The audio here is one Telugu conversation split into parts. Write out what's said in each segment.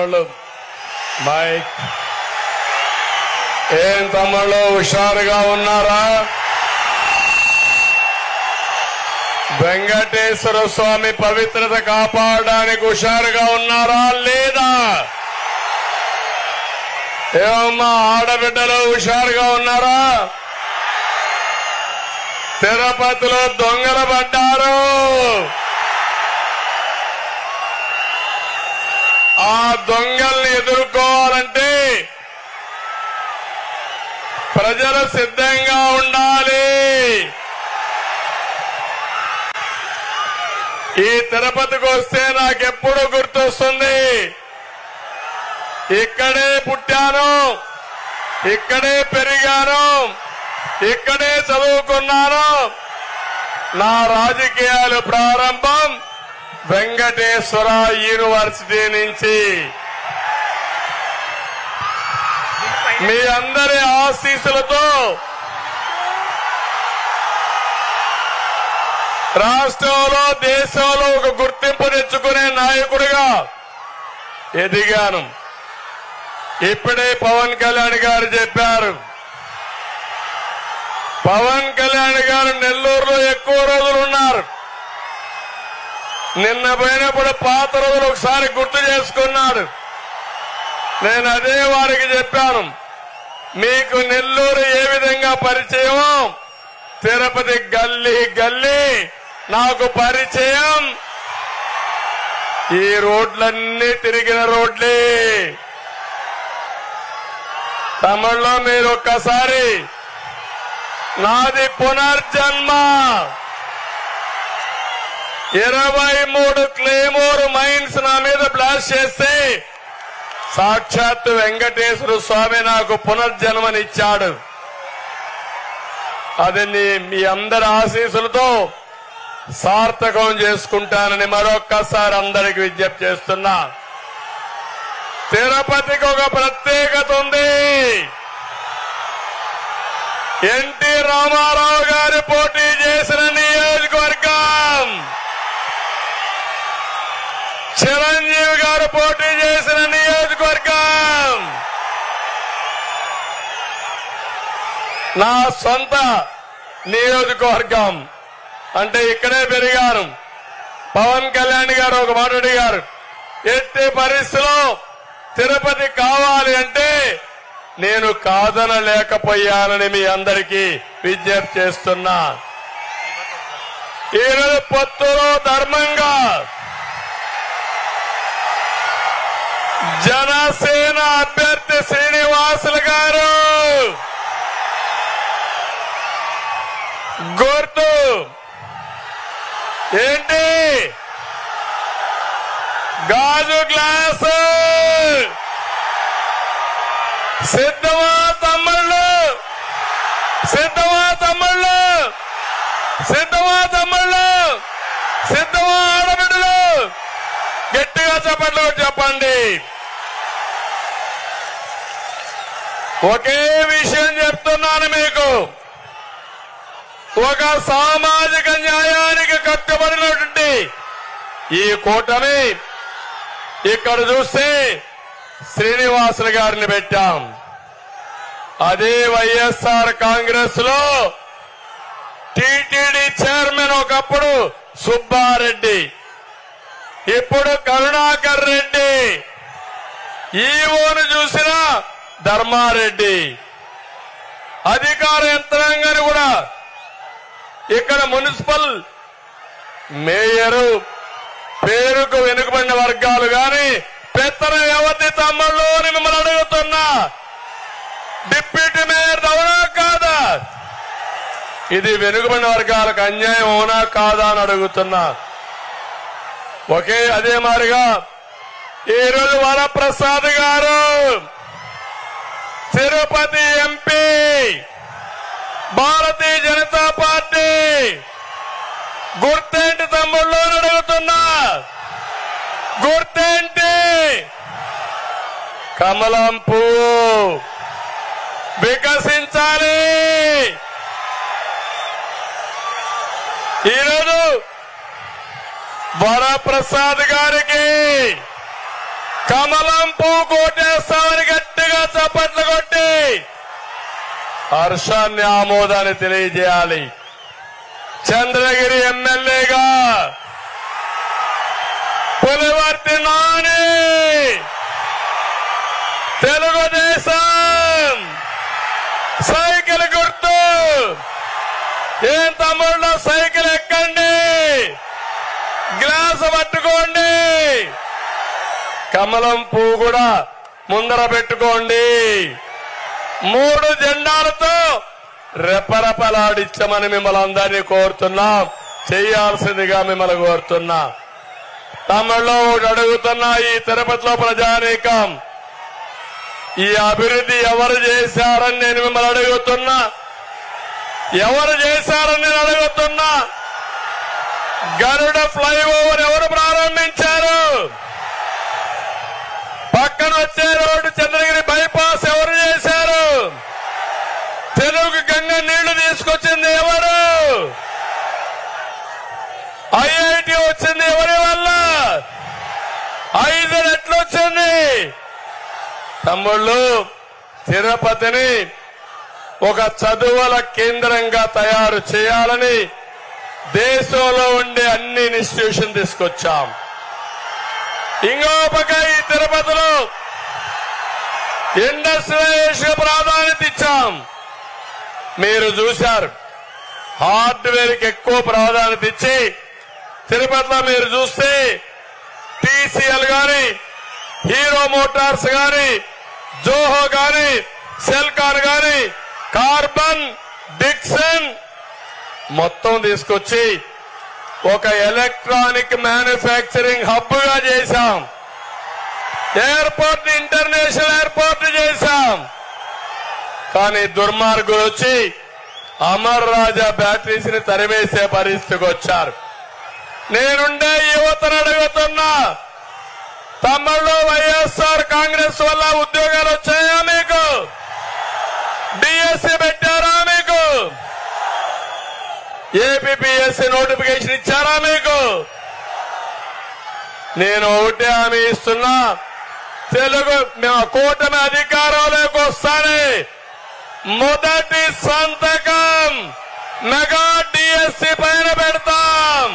తమ్ముళ్ళు మైక్ ఏం తమ్ముళ్ళు హుషారుగా ఉన్నారా? వెంకటేశ్వర స్వామి పవిత్రత కాపాడడానికి హుషారుగా ఉన్నారా లేదా? ఏమమ్మా ఆడబిడ్డలు హుషారుగా ఉన్నారా? తిరుపతిలో దొంగలు పడ్డారు. ఆ దొంగల్ని ఎదుర్కోవాలంటే ప్రజలు సిద్ధంగా ఉండాలి. ఈ తిరుపతికి వస్తే నాకెప్పుడు గుర్తొస్తుంది, ఇక్కడే పుట్టాను, ఇక్కడే పెరిగాను, ఇక్కడే చదువుకున్నాను. నా రాజకీయాలు ప్రారంభం వెంకటేశ్వర యూనివర్సిటీ నుంచి. మీ అందరి ఆశీస్సులతో రాష్ట్రంలో దేశంలో ఒక గుర్తింపు తెచ్చుకునే నాయకుడిగా ఎదిగాను. ఇప్పుడే పవన్ కళ్యాణ్ గారు చెప్పారు, పవన్ కళ్యాణ్ గారు నెల్లూరులో ఎక్కువ రోజులు ఉన్నారు. నిన్న పోయినప్పుడు పాత రోజులు ఒకసారి గుర్తు చేసుకున్నాడు. నేను అదే వారికి చెప్పాను, మీకు నెల్లూరు ఏ విధంగా పరిచయమో తిరుపతి గల్లీ గల్లీ నాకు పరిచయం. ఈ రోడ్లన్నీ తిరిగిన రోడ్లే. తమిళలో మీరు ఒక్కసారి నాది పునర్జన్మ 23 క్లేమోర్ మైన్స్ నా మీద బ్లాస్ట్ చేస్తే సాక్షాత్ వెంకటేశ్వర స్వామి నాకు పునర్జన్మనిచ్చాడు. అది మీ అందరి ఆశీస్సులతో సార్థకం చేసుకుంటానని మరొక్కసారి అందరికి విజ్ఞప్తి చేస్తున్నా. తిరుపతికి ఒక ప్రత్యేకత ఉంది. ఎన్టీ రామారావు గారు పోటీ చేసిన నియోజకవర్గం, చిరంజీవి గారు పోటీ చేసిన నియోజకవర్గం, నా సొంత నియోజకవర్గం. అంటే ఇక్కడే పెరిగాను. పవన్ కళ్యాణ్ గారు ఒక మాట అడిగారు, ఎట్టి పరిస్థితిలో తిరుపతి కావాలి అంటే నేను కాదనలేకపోయానని మీ అందరికీ విజ్ఞప్తి చేస్తున్నా. ఈరోజు పొత్తులో ధర్మంగా జనసేన అభ్యర్థి శ్రీనివాసులు గారు గుర్తు ఏంటి? గాజు గ్లాసు. సిద్ధమా తమ్ముళ్ళు? సిద్ధమా తమ్ముళ్ళు? సిద్ధమా తమ్ముళ్ళు? సిద్ధమా ఆడబిడ్డలు? గట్టిగా చెప్పండి, చెప్పండి. ఒకే విషయం చెప్తున్నాను మీకు, ఒక సామాజిక న్యాయానికి కట్టుబడినటువంటి ఈ కూటమి ఇక్కడ చూస్తే శ్రీనివాసులు గారిని పెట్టాం. అదే వైఎస్ఆర్ కాంగ్రెస్ లో టీటీడీ చైర్మన్ ఒకప్పుడు సుబ్బారెడ్డి, ఇప్పుడు కరుణాకర్ రెడ్డి, ఈవోను చూసిన ధర్మారెడ్డి, అధికార యంత్రాంగాన్ని కూడా ఇక్కడ మున్సిపల్ మేయరు పేరుకు వెనుకబడిన వర్గాలు గాని పెత్తన వ్యవధి తమ్ముళ్ళు అని మిమ్మల్ని అడుగుతున్నా. డిప్యూటీ మేయర్ అవునా కాదా? ఇది వెనుకబడిన వర్గాలకు అన్యాయం అవునా కాదా అని అడుగుతున్నా. ఒకే అదే మాదిరిగా ఈరోజు వరప్రసాద్ గారు తిరుపతి ఎంపీ, భారతీయ జనతా పార్టీ, గుర్తేంటి తమ్ముళ్ళు అని అడుగుతున్నా. గుర్తేంటి? కమలం పువ్వు వికసించాలి. ఈరోజు వరప్రసాద్ గారికి కమలం పువ్వు కోటేస్తామని గట్టిగా చప్పట్లు కొట్టి హర్షాన్ని ఆమోదాన్ని తెలియజేయాలి. చంద్రగిరి ఎమ్మెల్యేగా పులివర్తి నాని తెలుగుదేశం సైకిల్ గుర్తు. ఏం తమ్ముళ్ళు సైకిల్ ఎక్కండి, గ్లాసు పట్టుకోండి, కమలం పువ్వు కూడా ముందర పెట్టుకోండి. 3 జెండాలతో రెపరెపలాడించమని మిమ్మల్ని అందరినీ కోరుతున్నాం. చేయాల్సిందిగా మిమ్మల్ని కోరుతున్నా. తమిళలో ఒకటి అడుగుతున్నా, ఈ తిరుపతిలో ప్రజానీకం ఈ అభివృద్ధి ఎవరు చేశారని నేను మిమ్మల్ని అడుగుతున్నా. ఎవరు చేశారని నేను అడుగుతున్నా. గరుడ ఫ్లైఓవర్ ఎవరు ప్రారంభించారు? పక్కన వచ్చే రోడ్డు చంద్రగిరి బైపాస్ ఎవరు చేశారు? తెలుగు గంగ నీళ్లు తీసుకొచ్చింది ఎవరు? ఐఐటి వచ్చింది ఎవరి వల్ల? 5 రెట్లు వచ్చింది. తమ్ముళ్ళు, తిరుపతిని ఒక చదువుల కేంద్రంగా తయారు చేయాలని దేశంలో ఉండే అన్ని ఇన్స్టిట్యూషన్ తీసుకొచ్చాం. ఇంకో పక్క ఈ తిరుపతిలో ఇండస్ట్రియలైజేషన్ ప్రాధాన్యత ఇచ్చాం. మీరు చూశారు, హార్డ్వేర్ కి ఎక్కువ ప్రాధాన్యత ఇచ్చి తిరుపతిలో మీరు చూస్తే టీసీఎల్ గాని, హీరో మోటార్స్ గాని, జోహో గాని, సెల్కాన్ గాని, కార్బన్, డిక్సన్ మొత్తం తీసుకొచ్చి ఒక ఎలక్ట్రానిక్ మ్యానుఫ్యాక్చరింగ్ హబ్ గా చేశాం. ఎయిర్పోర్ట్ ఇంటర్నేషనల్ ఎయిర్పోర్ట్ చేశాం. కానీ దుర్మార్గులు వచ్చి అమర్ రాజా బ్యాటరీస్ ని తరివేసే పరిస్థితికి వచ్చారు. నేనుండే యువతను అడుగుతున్నా, తమిళలో వైఎస్ఆర్ కాంగ్రెస్ వల్ల ఉద్యోగాలు వచ్చాయా మీకు? డిఎస్సీ పెట్టారా మీకు? ఏపీపీఎస్సీ నోటిఫికేషన్ ఇచ్చారా మీకు? నేను ఒకటే హామీ ఇస్తున్నా, తెలుగు కూటమి అధికారంలోకి వస్తానే మొదటి సంతకం మెగా డిఎస్సీ పైన పెడతాం.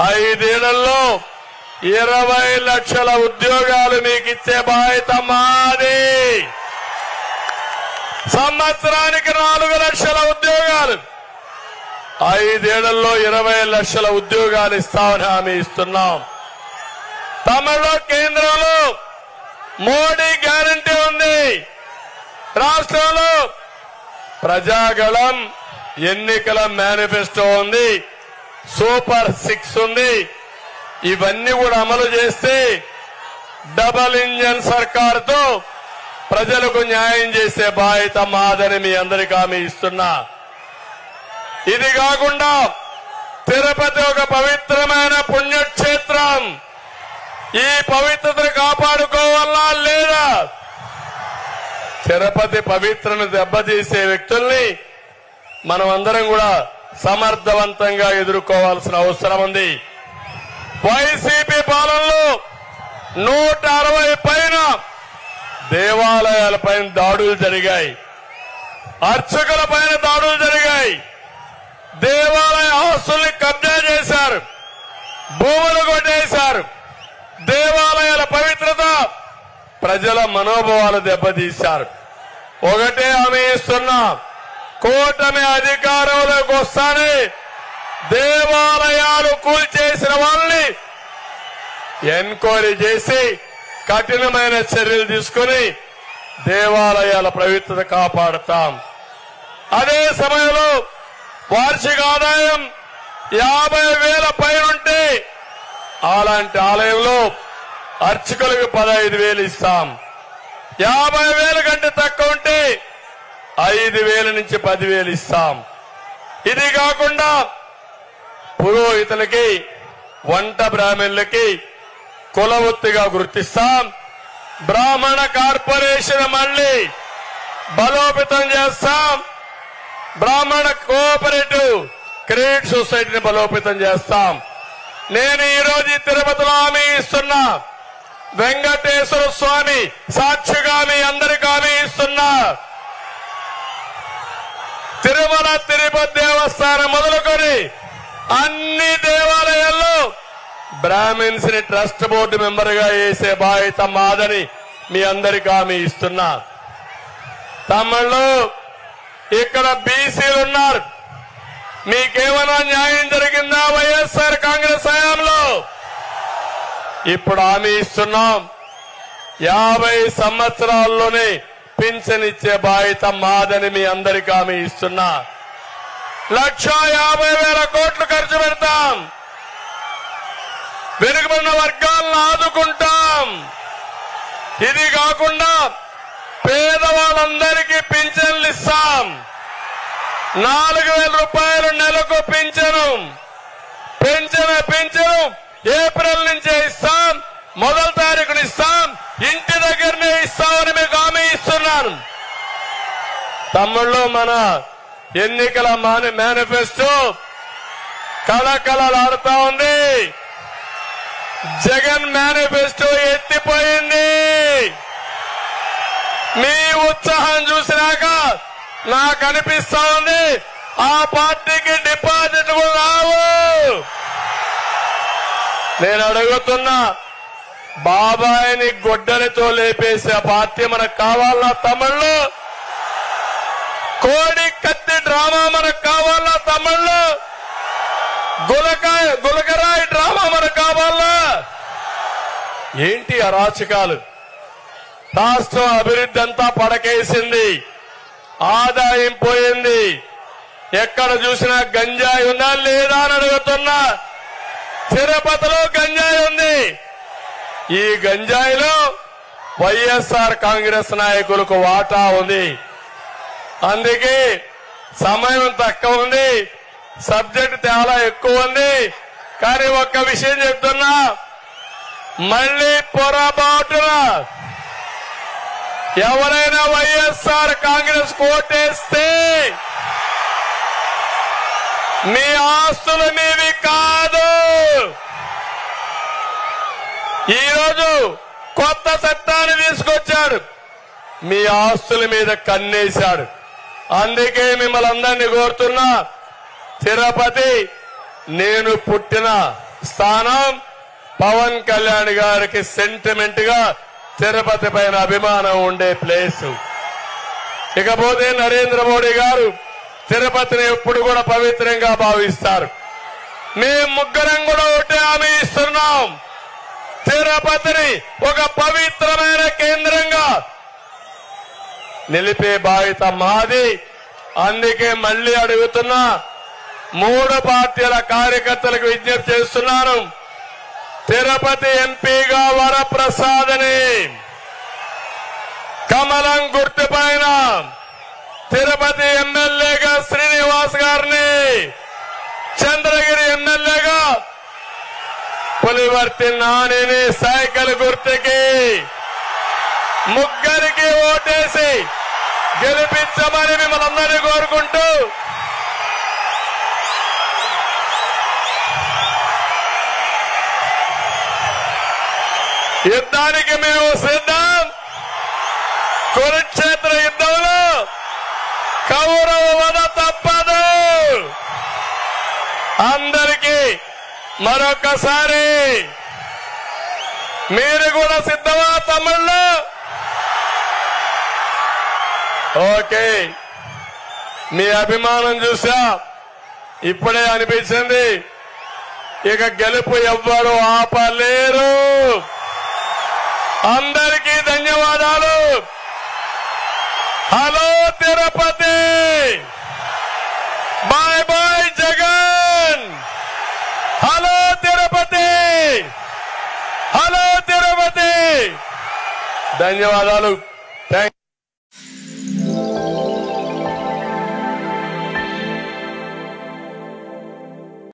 5 ఏళ్లలో 20 లక్షల ఉద్యోగాలు మీకు ఇచ్చే బాధ్యత మాది. సంవత్సరానికి 4 లక్షల ఉద్యోగాలు, 5 ఏళ్లలో 20 లక్షల ఉద్యోగాలు ఇస్తామని హామీ ఇస్తున్నాం. తమిళలో కేంద్రంలో మోడీ గ్యారంటీ ఉంది. రాష్ట్రంలో ప్రజాగళం ఎన్నికల మేనిఫెస్టో ఉంది, సూపర్ 6 ఉంది. ఇవన్నీ కూడా అమలు చేస్తే డబల్ ఇంజన్ సర్కారుతో ప్రజలకు న్యాయం చేసే బాధ్యత మాదని మీ అందరికీ హామీ ఇస్తున్నా. ఇది కాకుండా తిరుపతి ఒక పవిత్రమైన పుణ్యక్షేత్రం. ఈ పవిత్రతను కాపాడుకోవాలా లేదా? తిరుపతి పవిత్రను దెబ్బతీసే వ్యక్తుల్ని మనం అందరం కూడా సమర్థవంతంగా ఎదుర్కోవాల్సిన అవసరం ఉంది. వైసీపీ పాలనలో 160 పైన దేవాలయాలపైన దాడులు జరిగాయి, అర్చకుల పైన దాడులు జరిగాయి, దేవాలయ ఆస్తుల్ని కబ్జా చేశారు, భూములు కొట్టేశారు, దేవాలయాల పవిత్రత, ప్రజల మనోభావాలు దెబ్బతీశారు. ఒకటే హామీ ఇస్తున్నా, కూటమి అధికారంలోకి వస్తానే దేవాలయాలు కూల్చేసిన వాళ్ళని ఎంక్వైరీ చేసి కఠినమైన చర్యలు తీసుకుని దేవాలయాల పవిత్రత కాపాడుతాం. అదే సమయంలో వార్షిక ఆదాయం 50,000 పైనుంటే అలాంటి ఆలయంలో అర్చకులకు 15,000 ఇస్తాం. 50,000 కంటే తక్కువ ఉంటే 5,000 నుంచి 10,000 ఇస్తాం. ఇది కాకుండా పురోహితులకి, వంట బ్రాహ్మణులకి కులవృత్తిగా గుర్తిస్తాం. బ్రాహ్మణ కార్పొరేషన్ మళ్లీ బలోపేతం చేస్తాం. బ్రాహ్మణ కోఆపరేటివ్ క్రెడిట్ సొసైటీని బలోపేతం చేస్తాం. నేను ఈ రోజు తిరుపతిలో హామీ ఇస్తున్నా, వెంకటేశ్వర స్వామి సాక్షిగా మీ అందరికీ హామీ ఇస్తున్నా, తిరుమల తిరుపతి దేవస్థానం మొదలుకొని అన్ని దేవాలయాల్లో బ్రాహ్మిన్స్ ని ట్రస్ట్ బోర్డు మెంబర్ గా వేసే బాధ్యత మాదని మీ అందరికీ హామీ ఇస్తున్నా. తమిళలో ఇక్కడ బీసీలు ఉన్నారు, మీకేమైనా న్యాయం జరిగిందా వైఎస్ఆర్ కాంగ్రెస్ హయాంలో? ఇప్పుడు హామీ ఇస్తున్నాం, 50 సంవత్సరాల్లోనే పింఛన్ ఇచ్చే బాధ్యత మాదని మీ అందరికీ హామీ ఇస్తున్నా. 1,50,000 కోట్లు ఖర్చు పెడతాం, వెనుకబడిన వర్గాలను ఆదుకుంటాం. ఇది కాకుండా పేదవాళ్ళందరికీ పింఛన్లు ఇస్తాం. 4,000 రూపాయలు నెలకు పింఛను ఏప్రిల్ నుంచే ఇస్తాం, 1వ తారీఖున ఇస్తాం, ఇంటి దగ్గరనే ఇస్తామని మీకు హామీ ఇస్తున్నాను. తమ్ముళ్ళు, మన ఎన్నికల మేనిఫెస్టో కళకళలాడుతా ఉంది. జగన్ మేనిఫెస్టో ఎత్తిపోయింది. మీ ఉత్సాహం చూసినాక నాకు అనిపిస్తా ఉంది ఆ పార్టీకి డిపాజిట్ కూడా రావు. నేను అడుగుతున్నా, బాబాయిని గొడ్డలితో లేపేసే పార్టీ మనకు కావాలా తమిళ్లో? కోడి కత్తి డ్రామా మనకు కావాలా తమిళ్లో? గులకరాయి డ్రామా మనకు కావాలా? ఏంటి అరాచకాలు? రాష్ట్రం అభివృద్ధి అంతా పడకేసింది, ఆదాయం పోయింది. ఎక్కడ చూసినా గంజాయి ఉందా లేదా అని అడుగుతున్నా. తిరుపతిలో గంజాయి ఉంది. ఈ గంజాయిలో వైఎస్ఆర్ కాంగ్రెస్ నాయకులకు వాటా ఉంది. అందుకే సమయం తక్కువ ఉంది, సబ్జెక్ట్ చాలా ఎక్కువ ఉంది. కానీ ఒక్క విషయం చెప్తున్నా, మళ్లీ పొరపాటున ఎవరైనా వైఎస్ఆర్ కాంగ్రెస్ కోటేస్తే మీ ఆస్తులు మీవి కాదు. ఈరోజు కొత్త చట్టాన్ని తీసుకొచ్చాడు, మీ ఆస్తుల మీద కన్నేశాడు. అందుకే మిమ్మల్ని అందరినీ కోరుతున్నా, తిరుపతి నేను పుట్టిన స్థానం. పవన్ కళ్యాణ్ గారికి సెంటిమెంట్ గా తిరుపతి పైన అభిమానం ఉండే ప్లేస్. ఇకపోతే నరేంద్ర మోడీ గారు తిరుపతిని ఎప్పుడు కూడా పవిత్రంగా భావిస్తారు. మేము ముగ్గురం కూడా ఒకటే హామీ ఇస్తున్నాం, తిరుపతిని ఒక పవిత్రమైన కేంద్రంగా నిలిపే బాధ్యత మాది. అందుకే మళ్లీ అడుగుతున్నా, 3 పార్టీల కార్యకర్తలకు విజ్ఞప్తి చేస్తున్నాను, తిరుపతి ఎంపీగా వరప్రసాద్ని, కమలం గుర్తుపైన తిరుపతి ఎమ్మెల్యేగా శ్రీనివాస్ గారిని, చంద్రగిరి ఎమ్మెల్యేగా పులివర్తి నానిని సైకిల్ గుర్తుకి ముగ్గురికి ఓటేసి గెలిపించమని మిమ్మల్ని అందరినీ కోరుకుంటూ యుద్ధానికి మేము సిద్ధం. కురుక్షేత్ర యుద్ధంలో కౌరవ వధ తప్పదు. అందరికీ మరొకసారి మీరు కూడా సిద్ధమా తమ్ముళ్ళు? ఓకే, మీ అభిమానం చూసా, ఇప్పుడే అనిపించింది ఇక గెలుపు ఎవ్వరూ ఆపలేరు. అందరికీ ధన్యవాదాలు. Hello Tirupati, bye bye Jagan. Hello Tirupati, hello Tirupati. ధన్యవాదాలు. థ్యాంక్